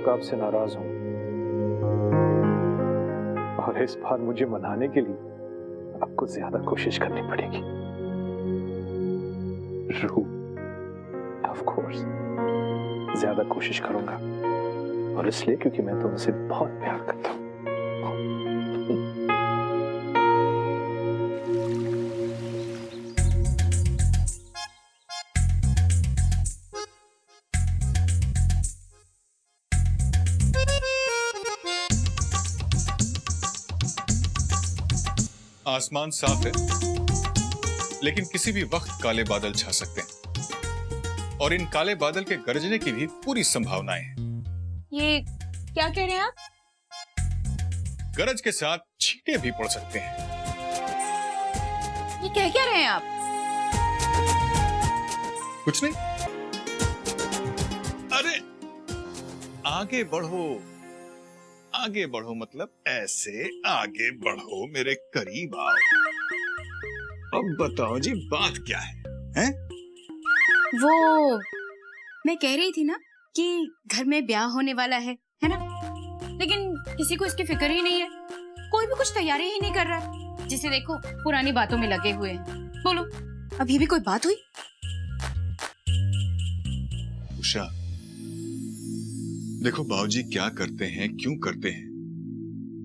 तक आपसे नाराज हूं और इस बार मुझे मनाने के लिए आपको ज्यादा कोशिश करनी पड़ेगी। रू, ऑफ कोर्स ज्यादा कोशिश करूंगा, और इसलिए क्योंकि मैं तुमसे बहुत प्यार करता हूं। आसमान साफ है, लेकिन किसी भी वक्त काले बादल छा सकते हैं, और इन काले बादल के गरजने की भी पूरी संभावनाएं हैं। ये क्या कह रहे हैं आप? गरज के साथ छींटे भी पड़ सकते हैं। ये क्या रहे हैं आप? कुछ नहीं। अरे आगे बढ़ो, आगे बढ़ो, मतलब ऐसे आगे बढ़ो, मेरे करीब आओ। अब बताओ जी, बात क्या है? हैं? वो मैं कह रही थी ना कि घर में ब्याह होने वाला है ना? लेकिन किसी को इसकी फिक्र ही नहीं है, कोई भी कुछ तैयारी ही नहीं कर रहा है। जिसे देखो पुरानी बातों में लगे हुए हैं। बोलो, अभी भी कोई बात हुई? उषा, देखो बाबूजी क्या करते हैं, क्यों करते हैं,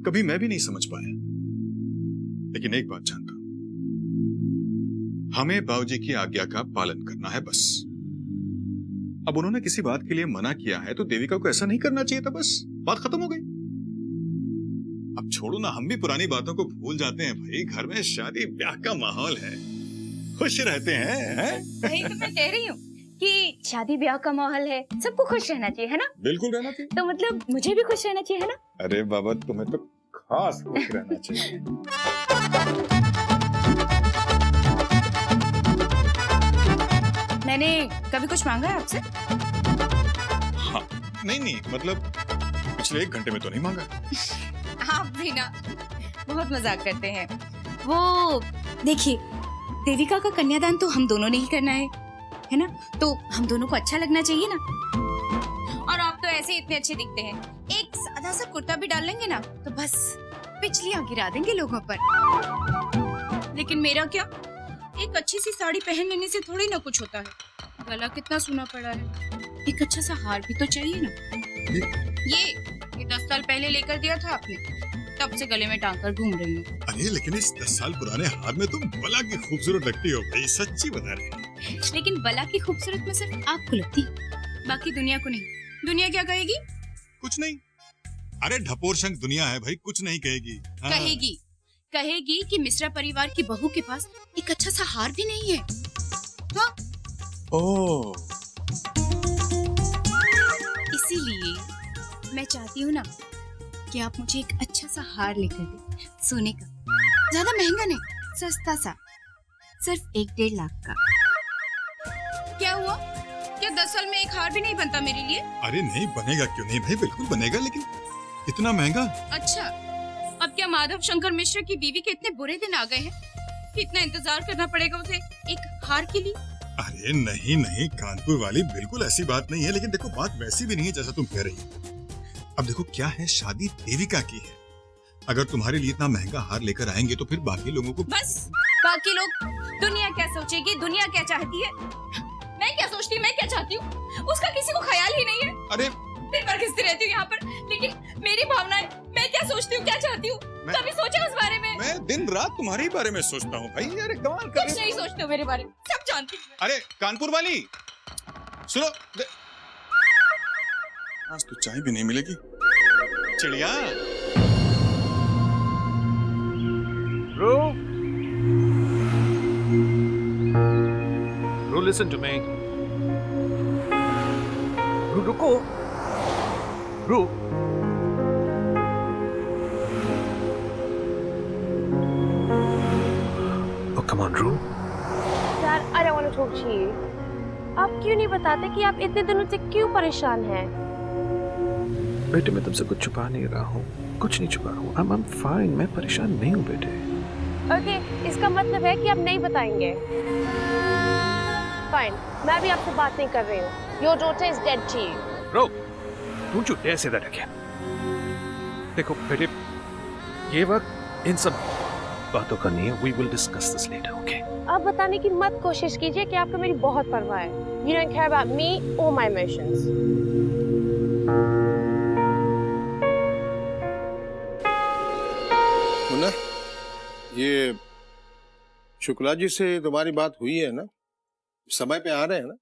कभी मैं भी नहीं समझ पाया, लेकिन एक बात जानता हूं, हमें बाबूजी की आज्ञा का पालन करना है बस। अब उन्होंने किसी बात के लिए मना किया है तो देविका को ऐसा नहीं करना चाहिए था, बस बात खत्म हो गई। अब छोड़ो ना, हम भी पुरानी बातों को भूल जाते हैं भाई। घर में शादी ब्याह का माहौल है, खुश रहते हैं। वही तो मैं कह रही हूँ कि शादी ब्याह का माहौल है, सबको खुश रहना चाहिए, है ना? बिल्कुल रहना चाहिए। तो मतलब मुझे भी खुश रहना चाहिए, है ना? अरे बाबा, तुम्हें तो खास खुश रहना चाहिए। मैंने कभी कुछ मांगा है आपसे? हाँ, नहीं, मतलब पिछले 1 घंटे में तो नहीं मांगा। आप भी ना बहुत मजाक करते हैं। वो देखिए, देविका का कन्यादान तो हम दोनों ने ही करना है ना? तो हम दोनों को अच्छा लगना चाहिए ना। और आप तो ऐसे इतने अच्छे दिखते हैं, एक सादा सा कुर्ता भी डाल लेंगे ना तो बस पिछलियां गिरा देंगे लोगों पर। लेकिन मेरा क्या, एक अच्छी सी साड़ी पहन लेने से थोड़ी ना कुछ होता है। गला कितना सूना पड़ा है, एक अच्छा सा हार भी तो चाहिए ना। ये 10 साल पहले लेकर दिया था आपने, तब से गले में टांग कर घूम रही हूँ। अरे लेकिन इस 10 साल पुराने हार में तुम बला की खूबसूरत लगती हो भाई, सच्ची बता रही। लेकिन बला की खूबसूरत में सिर्फ आपको लगती, बाकी दुनिया को नहीं। दुनिया क्या कहेगी? कुछ नहीं। अरे ढपोर शंख दुनिया है भाई, कुछ नहीं कहेगी। हाँ। कहेगी कि मिश्रा परिवार की बहू के पास एक अच्छा सा हार भी नहीं है। हाँ? ओह, इसीलिए मैं चाहती हूँ ना कि आप मुझे एक अच्छा सा हार लेकर दे, सोने का, ज्यादा महंगा नहीं, सस्ता सा, सिर्फ 1-1.5 लाख का। क्या हुआ? क्या 10 साल में एक हार भी नहीं बनता मेरे लिए? अरे नहीं बनेगा, क्यों नहीं भाई, बिल्कुल बनेगा, लेकिन इतना महंगा? अच्छा, अब क्या माधव शंकर मिश्र की बीवी के इतने बुरे दिन आ गए हैं? इतना इंतजार करना पड़ेगा उसे एक हार के लिए? अरे नहीं कानपुर वाली, बिल्कुल ऐसी बात नहीं है, लेकिन देखो बात वैसी भी नहीं है जैसा तुम कह रही हो। अब देखो क्या है, शादी देविका की है, अगर तुम्हारे लिए इतना महंगा हार लेकर आएंगे तो फिर बाकी लोगों को, बस बाकी लोग, दुनिया क्या सोचेगी, दुनिया क्या चाहती है, मैं क्या सोचती, मैं क्या चाहती हूँ, उसका किसी को ख्याल ही नहीं है। अरे दिन भर घिसती रहती हूँ यहाँ पर, लेकिन मेरी भावनाएं, मैं क्या सोचती हूँ, क्या चाहती हूँ, कभी सोचा उस बारे में? मैं दिन रात तुम्हारे ही बारे में सोचता हूँ भाई। यार कमाल कर, कुछ नहीं सोचते हो मेरे बारे में, सब जानती हूँ। अरे कानपुर वाली सुनो, आज तो चाय भी नहीं मिलेगी। चिड़िया, रू, लिसन टू मी। रू, रुको। रू, oh come on, रू। Dad, I don't want to talk to you. आप क्यों नहीं बताते कि आप इतने दिनों से क्यों परेशान हैं? बेटे मैं तुमसे कुछ छुपा नहीं रहा हूँ, कुछ नहीं छुपा रहा हूँ। I'm fine, मैं परेशान नहीं हूँ बेटे। Okay, इसका मतलब है कि आप नहीं बताएंगे। Fine, मैं भी आपसे बात नहीं कर रही हूँ। Your daughter is dead to you. रो, don't you dare say that again. देखो बेटे, ये वक्त इन सब बातों का नहीं है। We will discuss this letter, okay? आप बताने की मत कोशिश कीजिए कि आपको मेरी बहुत परवाह है। You don't care about me or my emotions. Munna, ये शुक्ला जी से तुम्हारी बात हुई है ना? समय पे आ रहे हैं ना?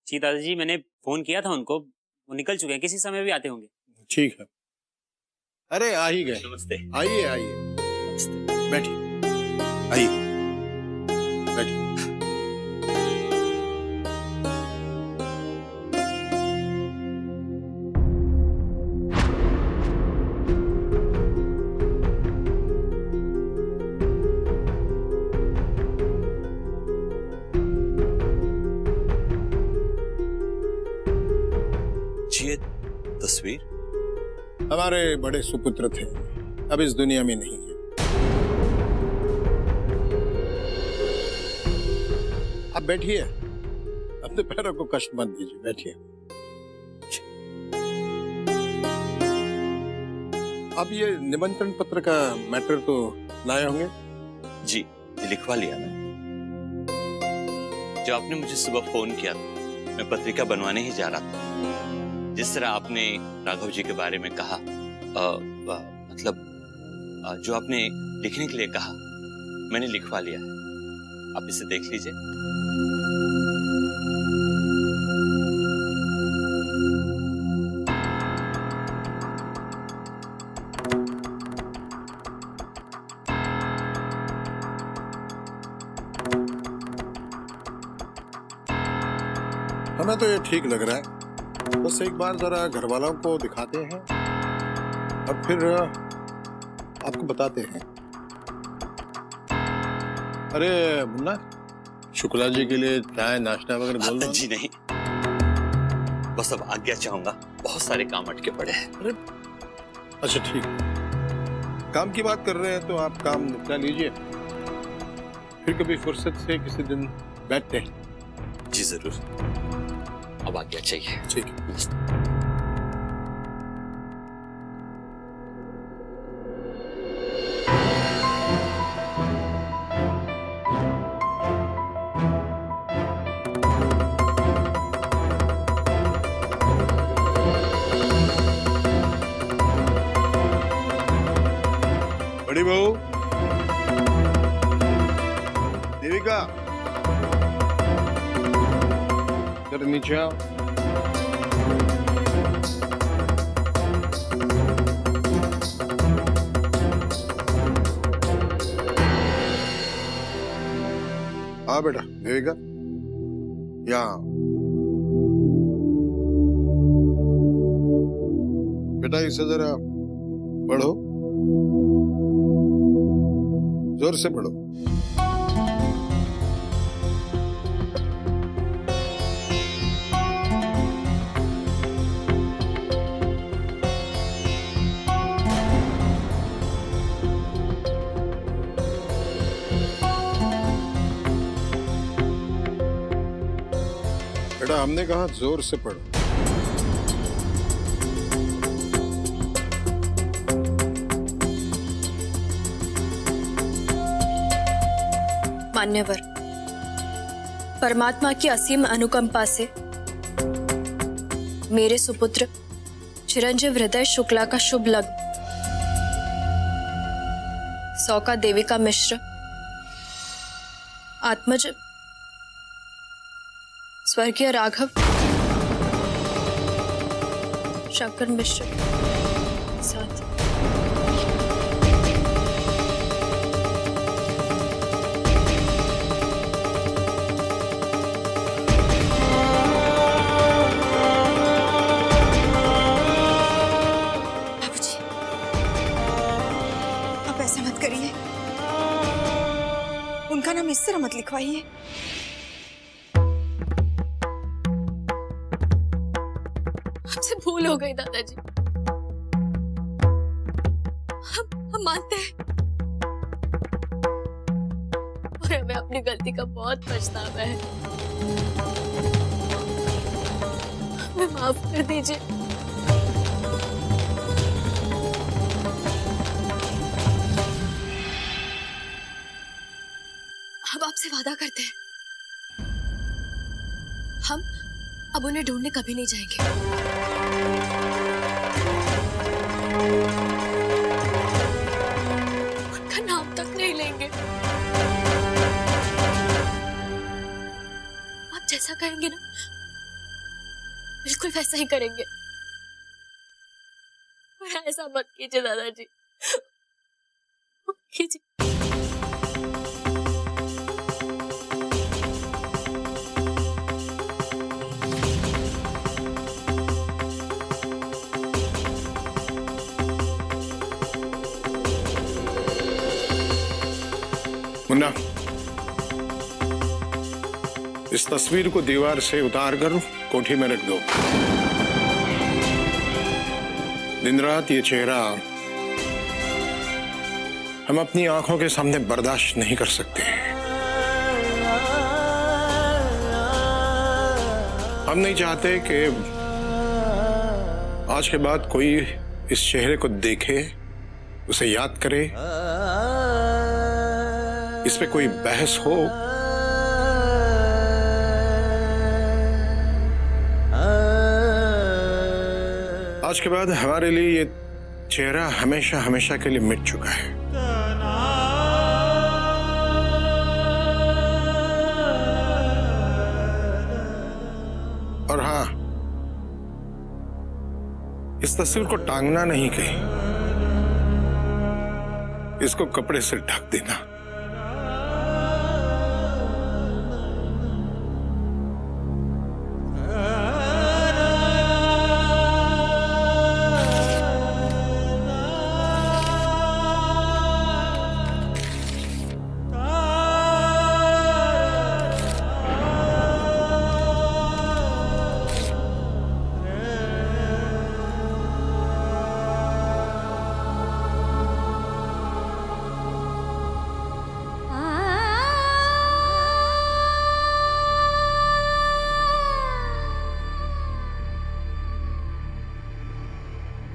जी दादाजी, मैंने फोन किया था उनको, वो निकल चुके हैं, किसी समय भी आते होंगे। ठीक है। अरे आ ही गए। नमस्ते। आइए आइए, बैठिए, आइए बैठिए। ये तस्वीर हमारे बड़े सुपुत्र थे, अब इस दुनिया में नहीं है। आप बैठिए, अपने पैरों को कष्ट मत दीजिए, बैठिए। आप ये निमंत्रण पत्र का मैटर तो लाए होंगे? जी, ये लिखवा लिया मैं। जो आपने मुझे सुबह फोन किया था, मैं पत्रिका बनवाने ही जा रहा था। जिस तरह आपने राघव जी के बारे में कहा, जो आपने लिखने के लिए कहा, मैंने लिखवा लिया है। आप इसे देख लीजिए। हमें तो ये ठीक लग रहा है। बस एक बार जरा घर वालों को दिखाते हैं और फिर आपको बताते हैं। अरे मुन्ना, शुक्ला जी के लिए चाय नाश्ता वगैरह बोल दो। जी नहीं, बस अब आज्ञा चाहूंगा, बहुत सारे काम अटके पड़े हैं। अरे अच्छा ठीक है, काम की बात कर रहे हैं तो आप काम निपटा लीजिए, फिर कभी फुर्सत से किसी दिन बैठते हैं। जी जरूर, अब आज्ञा चाहिए। ठीक है। बड़ी बहू देविका, जरा नीचे आओ। हाँ बेटा, देविका यहाँ। बेटा इसे जरा पढ़ो, जोर से पढ़ो। बेटा हमने कहा जोर से पढ़ो। मान्यवर, परमात्मा की असीम अनुकंपा से मेरे सुपुत्र चिरंजीव हृदय शुक्ला का शुभ लग्न सौका देविका मिश्र आत्मज स्वर्गीय राघव शंकर मिश्र साथ। बाबूजी, आप ऐसा मत करिए, उनका नाम इस तरह मत लिखवाइए। हमसे भूल हो गई दादाजी, हम मानते हैं और हमें अपनी गलती का बहुत पछतावा है। हमें माफ कर दीजिए। हम आपसे वादा करते हैं, हम अब उन्हें ढूंढने कभी नहीं जाएंगे। उनका नाम तक नहीं लेंगे। आप जैसा कहेंगे ना, बिल्कुल वैसा ही करेंगे। पर ऐसा मत कीजिए दादाजी, कीजिए। मुन्ना, इस तस्वीर को दीवार से उतार कर कोठी में रख दो। दिन रात ये चेहरा हम अपनी आंखों के सामने बर्दाश्त नहीं कर सकते। हम नहीं चाहते कि आज के बाद कोई इस चेहरे को देखे, उसे याद करे, इस पे कोई बहस हो। आज के बाद हमारे लिए ये चेहरा हमेशा हमेशा के लिए मिट चुका है। और हाँ, इस तस्वीर को टांगना नहीं कहीं, इसको कपड़े से ढक देना।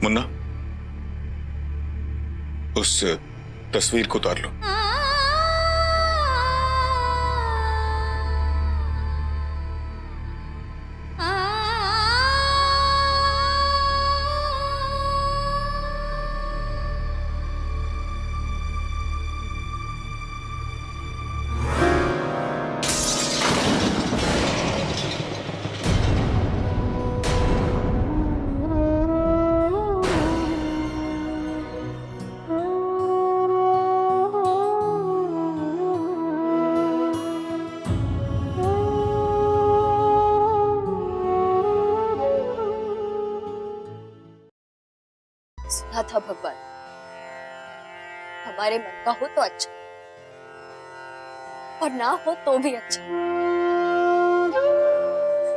मुन्ना, उस तस्वीर को उतार लो। सुना था भगवान, हमारे मन का हो तो अच्छा, और ना हो तो भी अच्छा,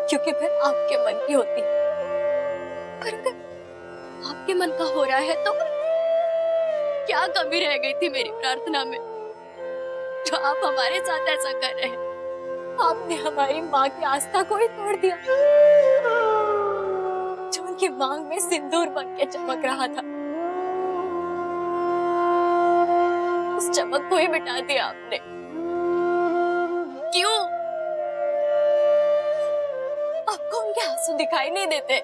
क्योंकि फिर आपके मन की होती है। पर अगर आपके मन का हो रहा है तो क्या कमी रह गई थी मेरी प्रार्थना में, जो आप हमारे साथ ऐसा कर रहे हैं? आपने हमारी माँ की आस्था को ही तोड़ दिया, जो उनकी मांग में सिंदूर बन के चमक रहा था। उस चमक को ही मिटा दिया आपने। क्यों? आपको उनके आंसू दिखाई नहीं देते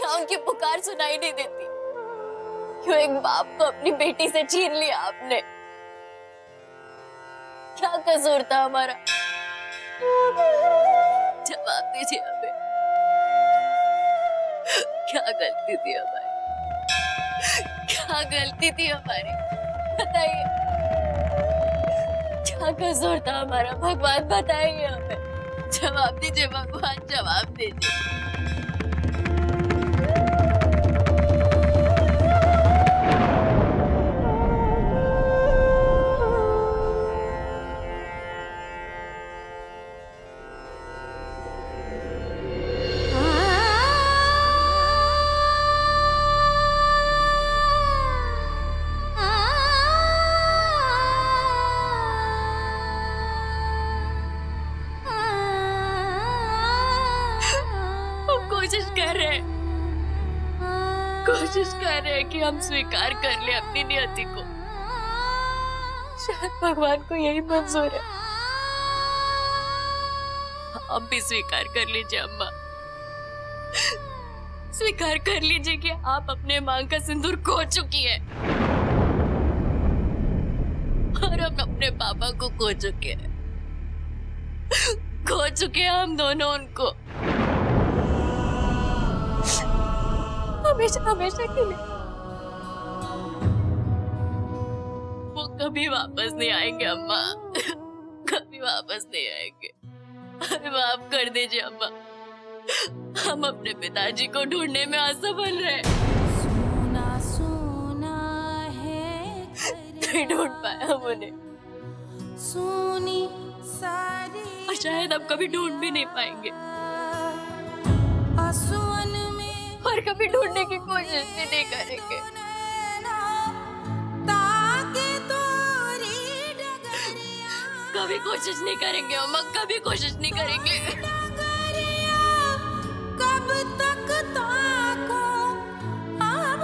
या उनकी पुकार सुनाई नहीं देती? क्यों एक बाप को अपनी बेटी से छीन लिया आपने? क्या कसूर था हमारा? जवाब दीजिए हमें, क्या गलती थी हमारी? क्या गलती थी हमारी? बताइए, क्या कसूर था हमारा? भगवान बताइए हमें, जवाब दीजिए भगवान, जवाब दीजिए। कोशिश कर रहे हैं कि हम स्वीकार कर ले अपनी नियति को। शायद भगवान को यही मंजूर है। आप भी स्वीकार कर लीजिए अम्मा, स्वीकार कर लीजिए कि आप अपने मांग का सिंदूर खो चुकी है और हम अपने पापा को खो चुके हैं। खो चुके हैं हम दोनों उनको, हमेशा हमेशा के लिए। वो कभी वापस नहीं आएंगे अम्मा, कभी वापस नहीं आएंगे। हमें माफ कर दीजिए अम्मा, हम अपने पिताजी को ढूंढने में असफल रहे। नहीं ढूंढ पाया हम उन्हें, और शायद अब कभी ढूंढ भी नहीं पाएंगे, और कभी ढूंढने की कोशिश भी नहीं करेंगे। कभी कोशिश नहीं करेंगे अम्मा, कभी कोशिश नहीं करेंगे। कब तक ताको, अब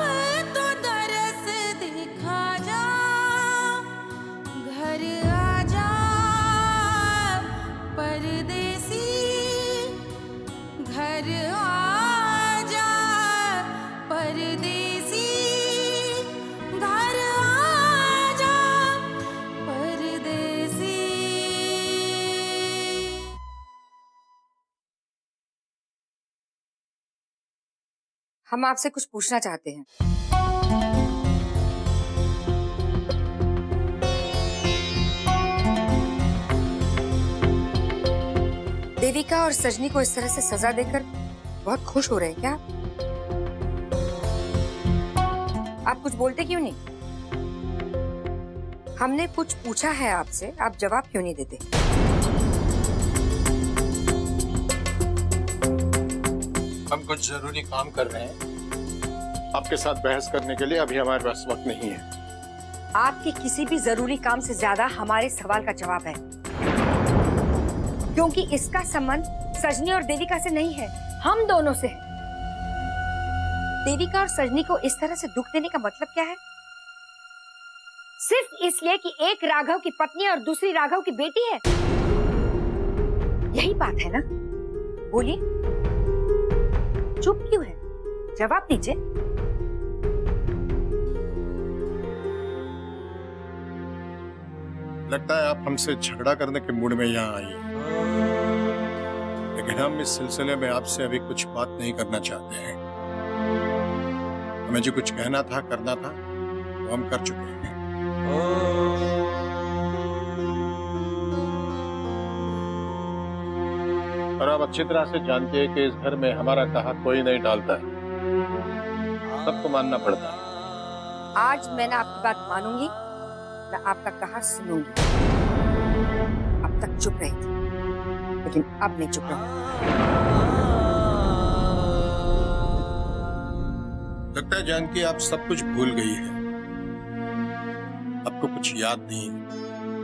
तो दरस दिखा जा, घर आ जा परदेसी, घर आ जा परदेसी, घर आ जा परदेसी। हम आपसे कुछ पूछना चाहते हैं। देविका और सजनी को इस तरह से सजा देकर बहुत खुश हो रहे हैं क्या? आप कुछ बोलते क्यों नहीं? हमने कुछ पूछा है आपसे, आप जवाब क्यों नहीं देते? हम कुछ जरूरी काम कर रहे हैं, आपके साथ बहस करने के लिए अभी हमारे पास वक्त नहीं है। आपके किसी भी जरूरी काम से ज्यादा हमारे सवाल का जवाब है, क्योंकि इसका संबंध सजनी और देविका से नहीं है, हम दोनों से है। देविका और सजनी को इस तरह से दुख देने का मतलब क्या है? सिर्फ इसलिए कि एक राघव की पत्नी और दूसरी राघव की बेटी है, यही बात है ना? बोलिए, चुप क्यों है? जवाब दीजिए। लगता है आप हमसे झगड़ा करने के मूड में यहाँ आई हैं। लेकिन हम इस सिलसिले में आपसे अभी कुछ बात नहीं करना चाहते हैं। हमें जो कुछ कहना था, करना था, वो हम कर चुके हैं। और आप अच्छी तरह से जानते हैं कि इस घर में हमारा कहा कोई नहीं डालता है, सबको मानना पड़ता है। आज मैं ना आपकी बात मानूंगी ना आपका कहा सुनूंगी। अब तक चुप रही थी, लेकिन अब नहीं चुप रहूंगी। लगता है जानकी आप सब कुछ भूल गई है, आपको कुछ याद नहीं।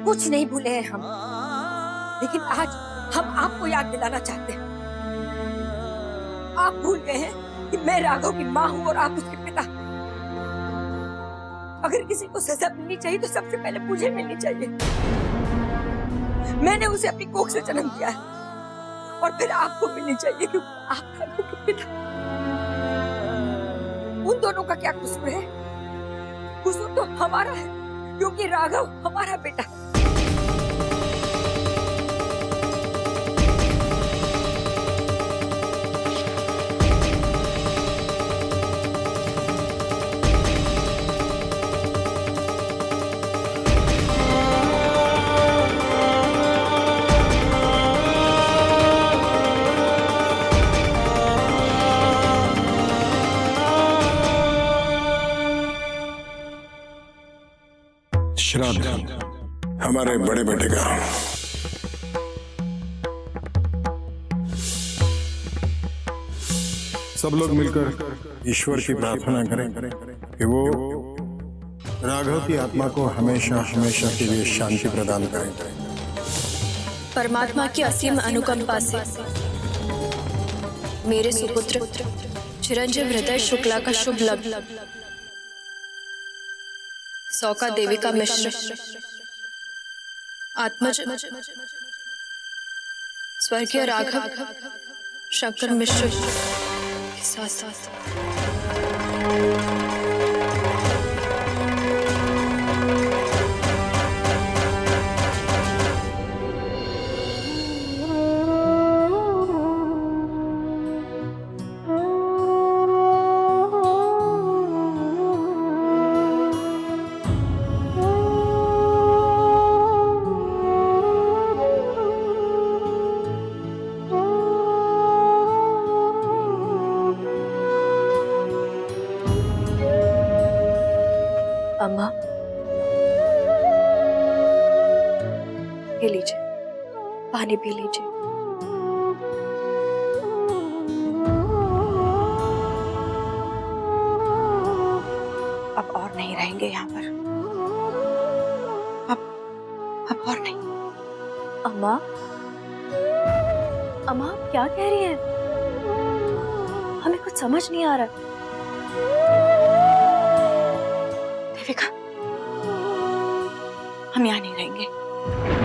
कुछ नहीं भूले हैं हम, लेकिन आज हम आपको याद दिलाना चाहते हैं। आप भूल गए हैं कि मैं राघव की माँ हूँ और आप उसके पिता। अगर किसी को सजा मिलनी चाहिए तो सबसे पहले मुझे मिलनी चाहिए। मैंने उसे अपनी कोख से जन्म दिया है और फिर आपको मिलनी चाहिए, क्योंकि आप राघव के पिता। उन दोनों का क्या कसूर है? कसूर तो हमारा है, क्योंकि राघव हमारा बेटा है। श्राद्ध हमारे बड़े बेटे का। सब लोग मिलकर ईश्वर की प्रार्थना करें कि वो राघव की आत्मा को हमेशा हमेशा के लिए शांति प्रदान करें। परमात्मा की असीम अनुकंपा से मेरे सुपुत्र चिरंजीव हृदय शुक्ला का शुभ लग्न, सौका देविका मिश्र, आत्मज स्वर्गीय राघव शंकर मिश्र के साथ साथ। अम्मा, ये लीजिए, पानी पी लीजिए। अब और नहीं रहेंगे यहाँ पर। अब और नहीं। अम्मा, अम्मा आप क्या कह रही हैं? हमें कुछ समझ नहीं आ रहा। देविका, हम यहाँ नहीं रहेंगे।